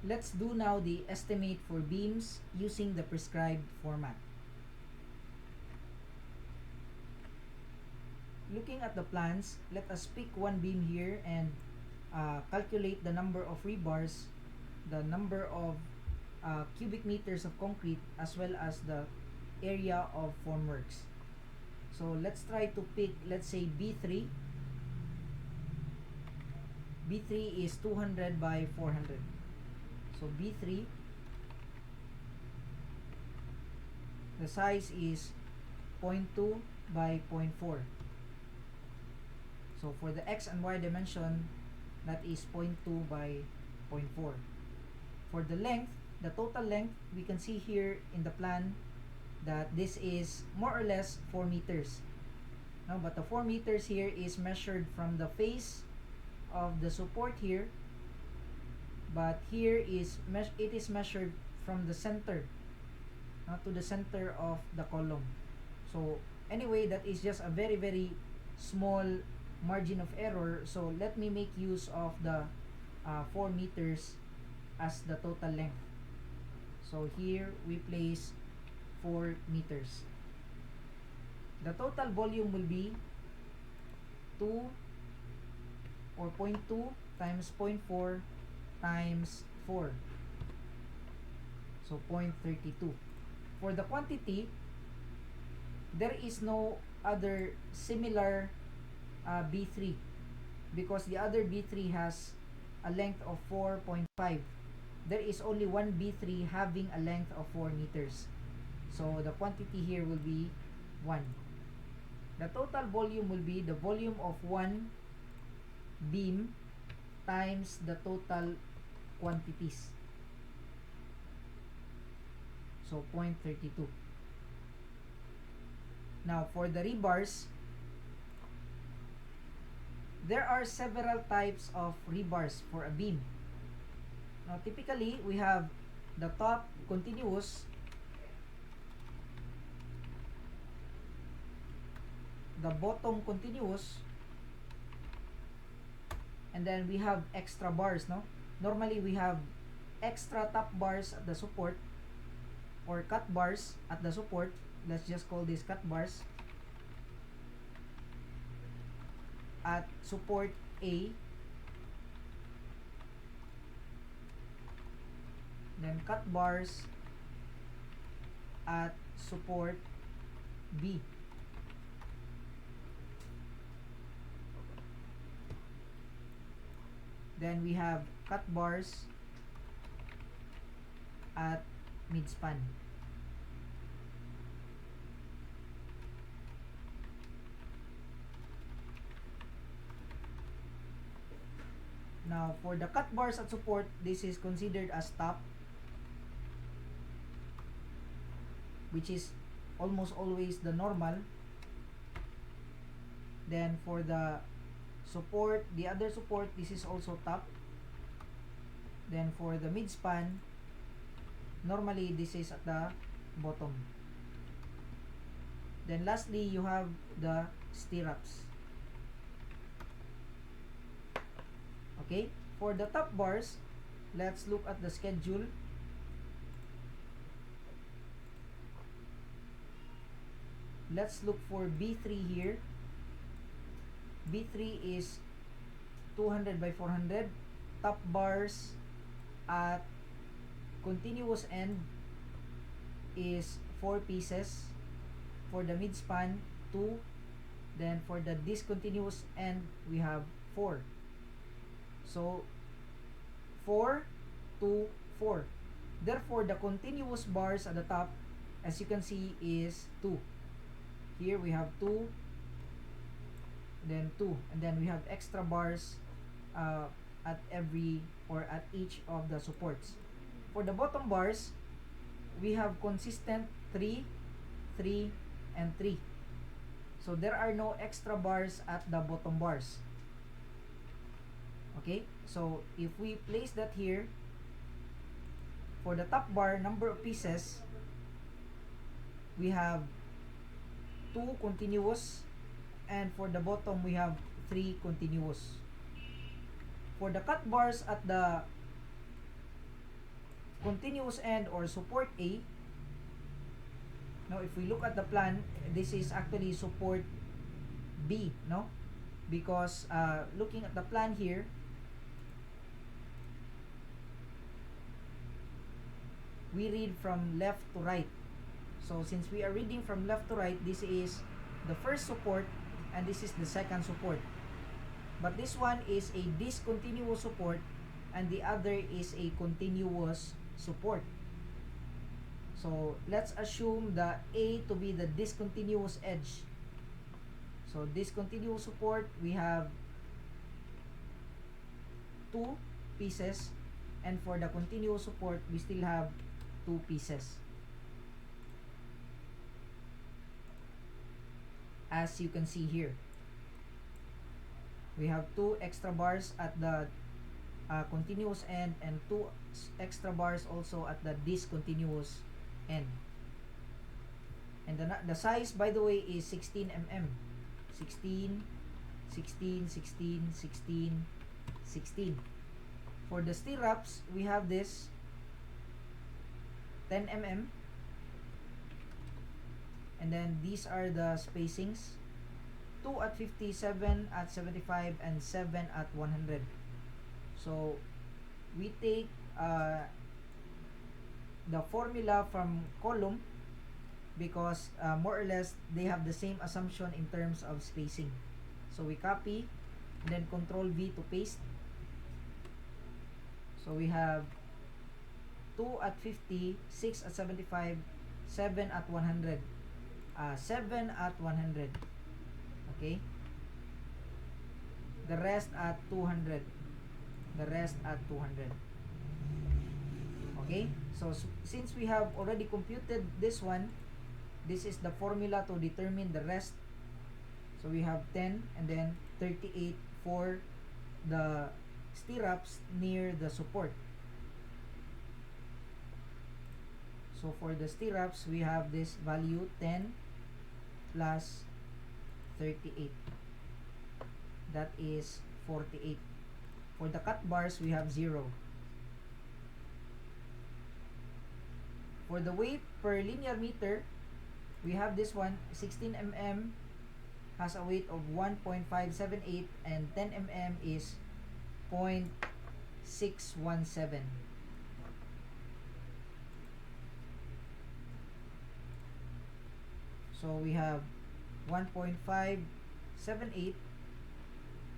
Let's do now the estimate for beams using the prescribed format. Looking at the plans, let us pick one beam here and calculate the number of rebars, the number of cubic meters of concrete, as well as the area of formworks. So let's try to pick, let's say B3. B3 is 200 by 400. So B3, the size is 0.2 by 0.4. So for the x and y dimension, that is 0.2 by 0.4. For the length, the total length, we can see here in the plan that this is more or less 4 meters. No, but the 4 meters here is measured from the face of the support here, but here is it is measured from the center, to the center of the column. So anyway, that is just a very small margin of error. So let me make use of the 4 meters as the total length. So here we place 4 meters. The total volume will be 2 or 0.2 times 0.4 times 4. So 0.32. For the quantity, there is no other similar B3 because the other B3 has a length of 4.5. There is only one B3 having a length of 4 meters. So the quantity here will be 1. The total volume will be the volume of one beam times the total quantities. So 0.32. Now for the rebars, there are several types of rebars for a beam. Now typically we have the top continuous, the bottom continuous, and then we have extra bars. Normally we have extra top bars at the support, or cut bars at the support. Let's just call this cut bars at support A, then cut bars at support B. Then we have cut bars at midspan. Now for the cut bars at support, this is considered as top, which is almost always the normal. Then for the support, the other support, this is also top. Then for the midspan, normally this is at the bottom. Then lastly, you have the stirrups. Okay, for the top bars, let's look at the schedule. Let's look for B3 here. B3 is 200 by 400. Top bars at continuous end is 4 pieces. For the midspan, 2. Then for the discontinuous end, we have 4. So 4, 2, 4. Therefore, the continuous bars at the top, as you can see, is 2. Here we have 2, then 2, and then we have extra bars at every or at each of the supports. For the bottom bars, we have consistent 3, 3, and 3. So there are no extra bars at the bottom bars. Okay, so if we place that here, for the top bar, number of pieces, we have 2 continuous, and for the bottom we have 3 continuous. For the cut bars at the continuous end or support A. Now if we look at the plan, this is actually support B, no? Because looking at the plan here, we read from left to right. So since we are reading from left to right, this is the first support and this is the second support. But this one is a discontinuous support and the other is a continuous support. So let's assume the A to be the discontinuous edge. So discontinuous support, we have 2 pieces, and for the continuous support, we still have 2 pieces. As you can see here, we have 2 extra bars at the continuous end and 2 extra bars also at the discontinuous end. And the size, by the way, is 16 mm. 16, 16, 16, 16, 16. For the stirrups, we have this 10 mm. And then these are the spacings, 2 at 50, 7 at 75, and 7 at 100. So we take the formula from column because more or less they have the same assumption in terms of spacing. So we copy, then Control V to paste. So we have 2 at 50, 6 at 75, 7 at 100. 7 at 100. Okay? The rest at 200. The rest at 200. Okay? So since we have already computed this one, this is the formula to determine the rest. So we have 10 and then 38 for the stirrups near the support. So for the stirrups, we have this value 10 plus 38. That is 48. For the cut bars, we have 0. For the weight per linear meter, we have this one, 16 mm has a weight of 1.578 and 10 mm is 0.617. So we have 1.578.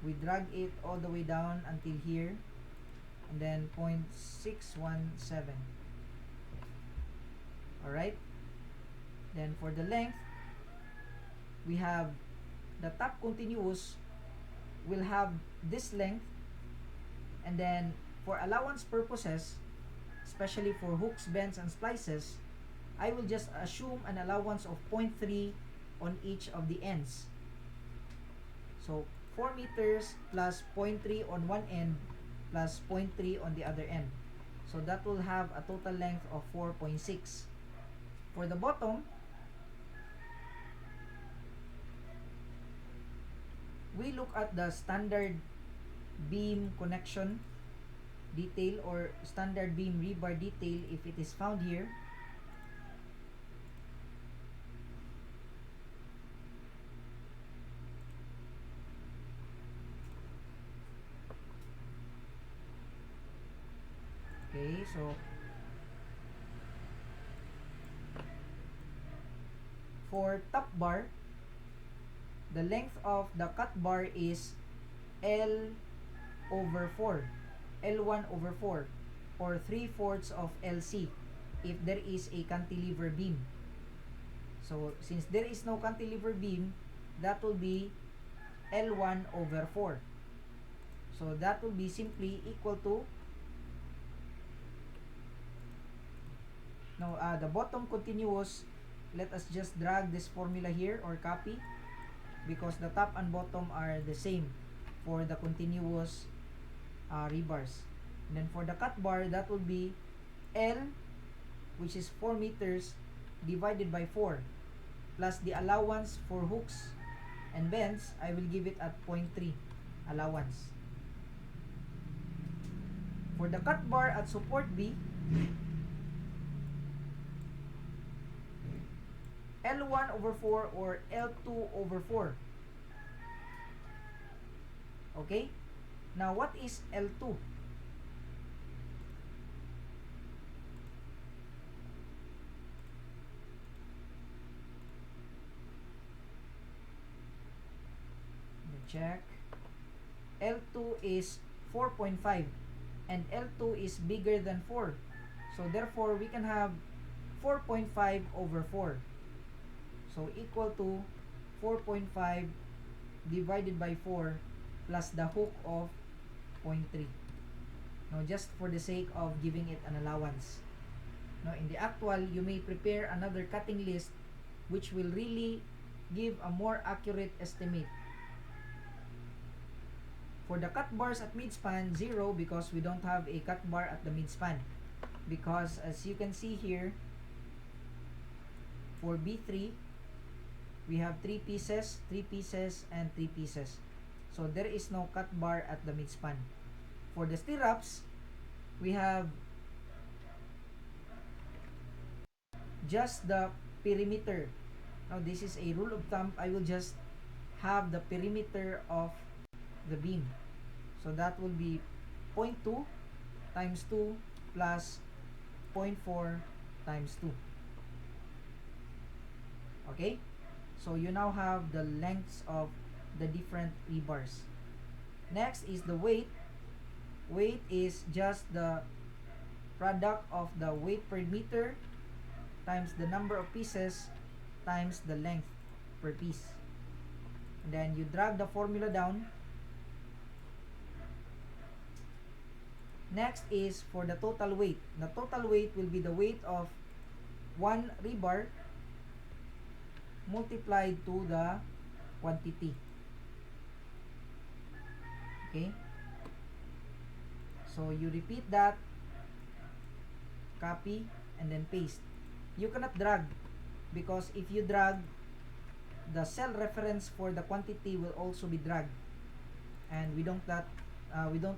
We drag it all the way down until here, and then 0.617. Alright? Then for the length, we have the top continuous will have this length, and then for allowance purposes, especially for hooks, bends, and splices, I will just assume an allowance of 0.3 on each of the ends. So 4 meters plus 0.3 on one end plus 0.3 on the other end. So that will have a total length of 4.6. For the bottom, we look at the standard beam connection detail or standard beam rebar detail if it is found here. Okay, so for top bar, the length of the cut bar is L over 4, L1 over 4, or 3/4 of LC if there is a cantilever beam. So since there is no cantilever beam, that will be L1 over 4. So that will be simply equal to the bottom continuous. Let us just drag this formula here or copy, because the top and bottom are the same for the continuous rebars. And then for the cut bar, that will be L, which is 4 meters, divided by 4, plus the allowance for hooks and bends. I will give it at 0.3 allowance. For the cut bar at support B, L1 over 4 or L2 over 4. Okay? Now, what is L2? Check. L2 is 4.5 and L2 is bigger than 4. So therefore, we can have 4.5 over 4. So equal to 4.5 divided by 4 plus the hook of 0.3. Now, just for the sake of giving it an allowance. Now, in the actual, you may prepare another cutting list which will really give a more accurate estimate. For the cut bars at midspan, 0 because we don't have a cut bar at the midspan. Because as you can see here, for B3, we have 3 pieces, 3 pieces, and 3 pieces. So there is no cut bar at the midspan. For the stirrups, we have just the perimeter. Now this is a rule of thumb. I will just have the perimeter of the beam. So that will be 0.2 times 2 plus 0.4 times 2. Okay? So you now have the lengths of the different rebars. Next is the weight. Weight is just the product of the weight per meter times the number of pieces times the length per piece. And then you drag the formula down. Next is for the total weight. The total weight will be the weight of one rebar multiplied to the quantity. Okay? So you repeat that, copy, and then paste. You cannot drag because if you drag, the cell reference for the quantity will also be dragged, and we don't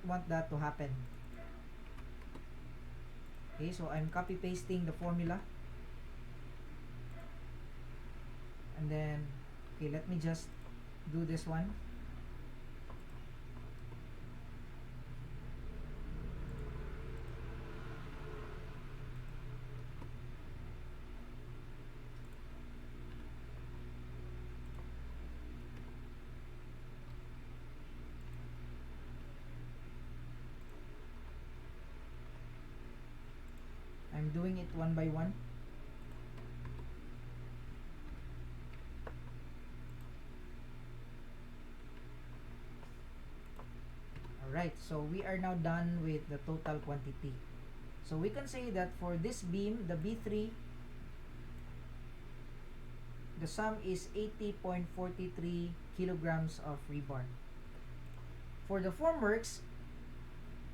want that to happen. Okay, so I'm copy pasting the formula, and then okay, let me just do this one. I'm doing it one by one. Alright, so we are now done with the total quantity. So we can say that for this beam, the B3, the sum is 80.43 kilograms of rebar. For the Formworks,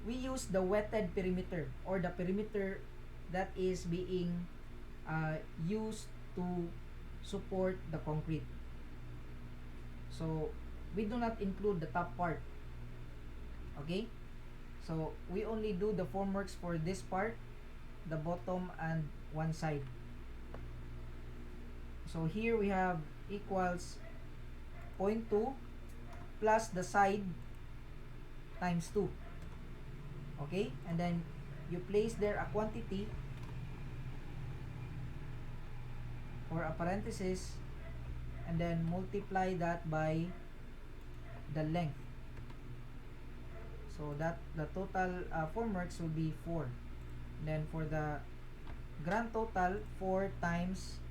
we use the wetted perimeter, or the perimeter that is being used to support the concrete. So we do not include the top part. Okay, so we only do the Formworks for this part, the bottom and one side. So here we have equals 0.2 plus the side times 2. Okay, and then you place there a quantity or a parenthesis, and then multiply that by the length. So that the total Formworks will be 4. Then for the grand total, 4 times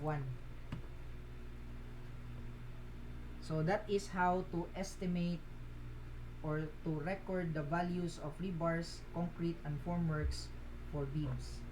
1. So that is how to estimate or to record the values of rebars, concrete, and Formworks for beams.